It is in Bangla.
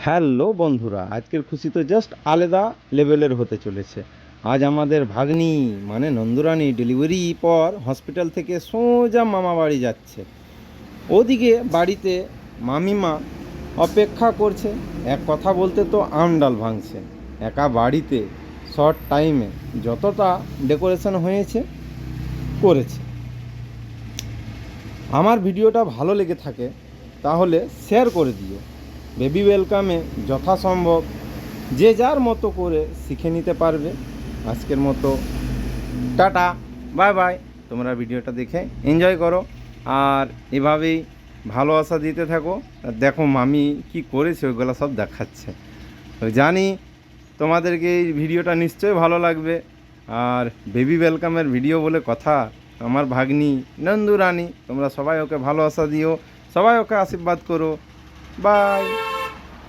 হ্যালো বন্ধুরা, আজকের খুশি তো জাস্ট আলাদা লেভেলের হতে চলেছে। আজ আমাদের ভাগ্নি মানে নন্দুরানী ডেলিভারি পর হসপিটাল থেকে সোজা মামা বাড়ি যাচ্ছে। ওদিকে বাড়িতে মামিমা অপেক্ষা করছে। এক কথা বলতে তো আমডাল ভাঙছে। একা বাড়িতে শর্ট টাইমে যতটা ডেকোরেশন হয়েছে করেছে। আমার ভিডিওটা ভালো লেগে থাকে তাহলে শেয়ার করে দিও। বেবি ওয়েলকামে যথাসম্ভব যে যার মতো করে শিখে নিতে পারবে। আজকের মতো টাটা, বাই বাই। তোমরা ভিডিওটা দেখে এনজয় করো আর এভাবেই ভালোবাসা দিতে থাকো। দেখো মামি কি করেছে ওইগুলো সব দেখাচ্ছে। তো জানি তোমাদেরকে এই ভিডিওটা নিশ্চয়ই ভালো লাগবে। আর বেবি ওয়েলকামের ভিডিও বলে কথা, আমার ভাগ্নি নন্দু রানী, তোমরা সবাই ওকে ভালোবাসা দিও, সবাই ওকে আশীর্বাদ করো। বাই।